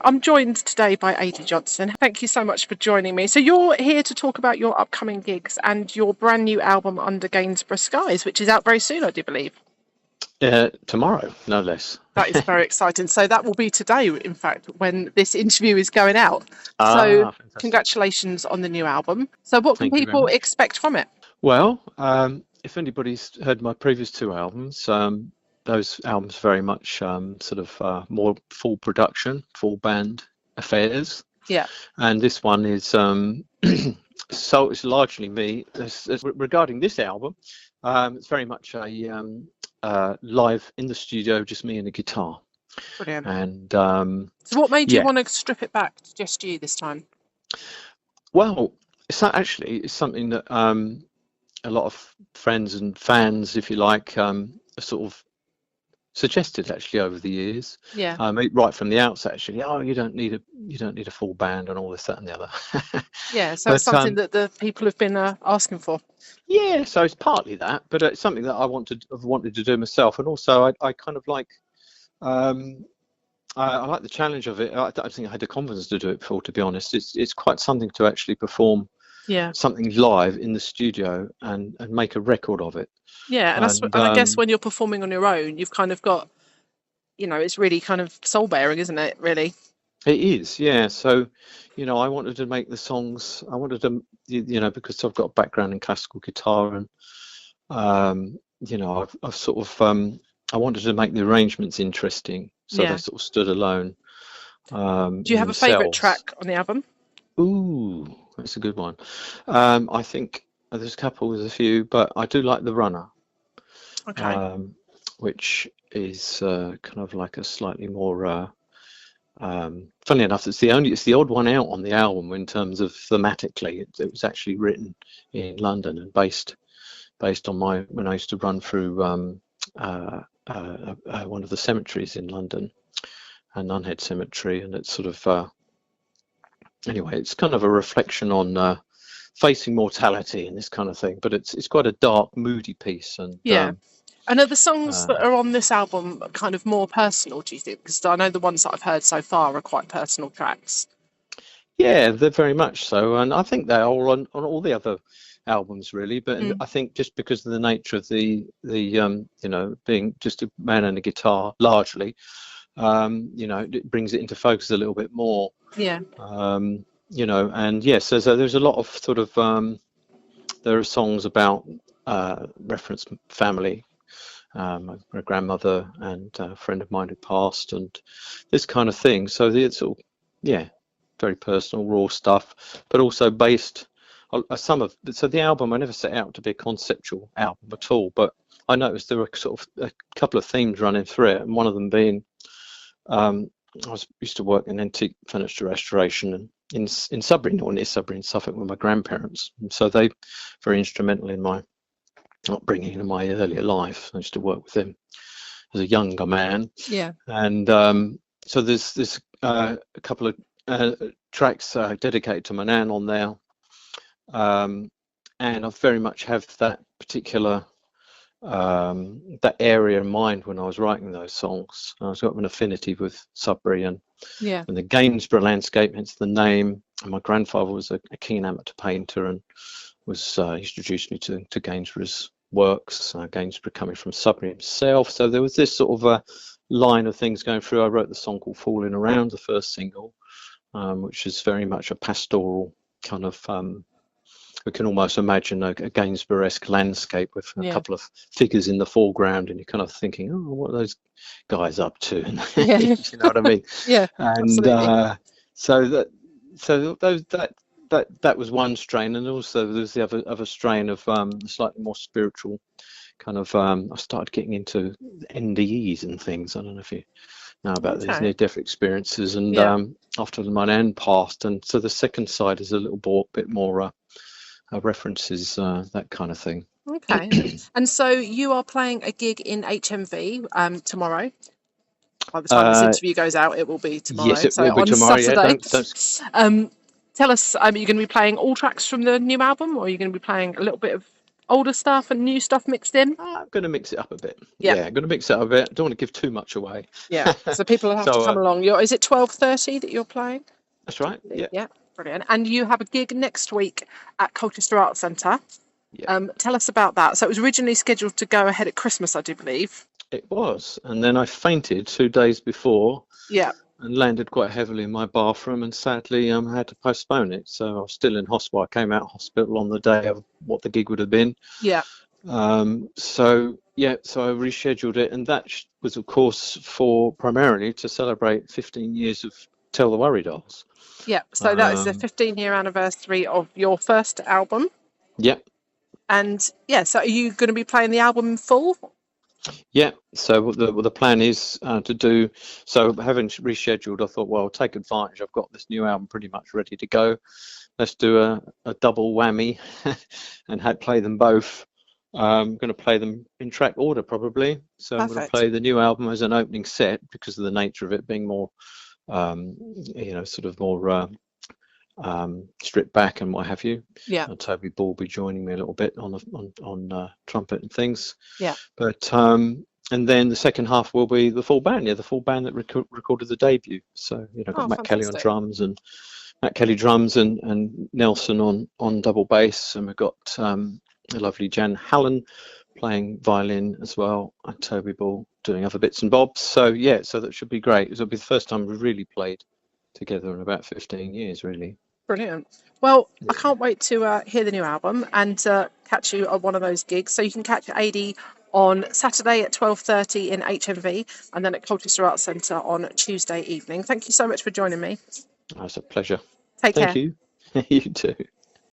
I'm joined today by Ady Johnson. Thank you so much for joining me. So you're here to talk about your upcoming gigs and your brand new album Under Gainsborough Skies, which is out very soon, I do believe. Tomorrow, no less. That is very exciting. So that will be today, in fact, when this interview is going out. So Fantastic. congratulations on the new album. So what can Thank you very people much. expect from it? Well, if anybody's heard my previous two albums, those albums very much more full production, full band affairs, Yeah. and this one is so it's largely me. Regarding this album, it's very much a live in the studio, just me and a guitar, Brilliant. and So what made you yeah. want to strip it back to just you this time? Well, it's something that a lot of friends and fans, if you like, sort of suggested actually over the years. Yeah. Right from the outset, actually. Oh, you don't need a full band and all this, that, and the other. Yeah. So it's But something that the people have been asking for. yeah, so it's partly that, but it's something that I've wanted to do myself, and also I kind of like. I like the challenge of it. I don't think I had the confidence to do it before, to be honest. It's quite something to actually perform Yeah. something live in the studio and make a record of it. Yeah, And and I guess when you're performing on your own, you've kind of got, it's really kind of soul bearing, isn't it? Really. it is, yeah. So, I wanted to make the songs. I wanted to, because I've got a background in classical guitar, and I've sort of I wanted to make the arrangements interesting, so they Yeah. sort of stood alone Do you in have a favourite themselves. track on the album? Ooh, that's a good one. I think there's a few, but I do like The Runner, Okay. um, which is kind of like a slightly more. Funny enough, it's the odd one out on the album in terms of thematically. It was actually written in London and based on when I used to run through one of the cemeteries in London, Nunhead Cemetery, and it's sort of anyway, it's kind of a reflection on facing mortality and this kind of thing. But it's quite a dark, moody piece, and Yeah. And are the songs uh, that are on this album kind of more personal, do you think? Because I know the ones that I've heard so far are quite personal tracks. yeah, they're very much so, and I think they're all on all the other albums really. But Mm. I think just because of the nature of being just a man and a guitar largely, it brings it into focus a little bit more. Yeah. And yes, so there's a lot of sort of there are songs about reference family, my grandmother and a friend of mine who passed, and this kind of thing. So it's all, yeah, very personal, raw stuff, but also based on so the album, I never set out to be a conceptual album at all, but I noticed there were sort of a couple of themes running through it, and one of them being used to work in antique furniture restoration and in Sudbury, or near Sudbury in Suffolk, with my grandparents. And so they very instrumental in my upbringing in my earlier life. I used to work with them as a younger man. Yeah. And so there's a couple of tracks dedicated to my nan on there. And I very much have that particular that area in mind when I was writing those songs. I was got an affinity with Sudbury and Yeah. the Gainsborough landscape, hence the name. And my grandfather was a keen amateur painter and was introduced me to Gainsborough's works. Gainsborough coming from Sudbury himself, so there was this sort of a line of things going through. I wrote the song called "Falling Around," the first single, which is very much a pastoral kind of. We can almost imagine a Gainsborough-esque landscape with a Yeah. couple of figures in the foreground, and you're kind of thinking, "Oh, what are those guys up to?" Yeah. You know what I mean? Yeah. And Absolutely. that was one strain, and also there's the other strain of slightly more spiritual kind of. I started getting into NDEs and things. I don't know if you know about these Okay. near-death experiences, and Yeah. after my nan passed, and so the second side is a bit more references that kind of thing. Okay. And so you are playing a gig in HMV tomorrow. By the time this Uh, interview goes out, it will be yes, tomorrow. it So will be on tomorrow. Yeah, Saturday. don't. Um, Tell us, are you going to be playing all tracks from the new album, or are you going to be playing a little bit of older stuff and new stuff mixed in? I'm going to mix it up a bit. Yeah, Yeah, I'm going to mix it up a bit. Don't want to give too much away. yeah. So people will have to So come along. Is it 12:30 that you're playing? that's right. Yeah, Yeah, brilliant. And you have a gig next week at Colchester Arts Centre. yeah. Tell us about that. So it was originally scheduled to go ahead at Christmas, I do believe. It was, and then I fainted 2 days before Yeah, and landed quite heavily in my bathroom, and sadly, had to postpone it. So I was still in hospital. I came out of hospital on the day of what the gig would have been. yeah, So yeah, so I rescheduled it, and that was, of course, for primarily to celebrate 15 years of Tell the Worry Dolls. yeah. So that is the Um, 15-year anniversary of your first album. yeah, And yeah, so are you going to be playing the album in full? yeah. So what the plan is to do. So having rescheduled, I thought, well, I'll take advantage. I've got this new album pretty much ready to go. Let's do a double whammy and play them both. I'm going to play them in track order probably. So I'm going to Perfect. play the new album as an opening set because of the nature of it being more, sort of more stripped back and what have you. Yeah, Toby Ball will be joining me a little bit on trumpet and things. yeah. But and then the second half will be the full band. Yeah, the full band that recorded the debut. So Oh, got Matt Kelly on fantastic. drums and Nelson on double bass, and we've got the lovely Jan Hallen playing violin as well, and Toby Ball doing other bits and bobs. So yeah, so that should be great. It'll be the first time we've really played together in about 15 years, really. Brilliant. Well, I can't wait to hear the new album and catch you at one of those gigs. So you can catch Ady on Saturday at 12:30 in HMV, and then at Colchester Arts Centre on Tuesday evening. Thank you so much for joining me. It's a pleasure. Take Thank care. you. You too.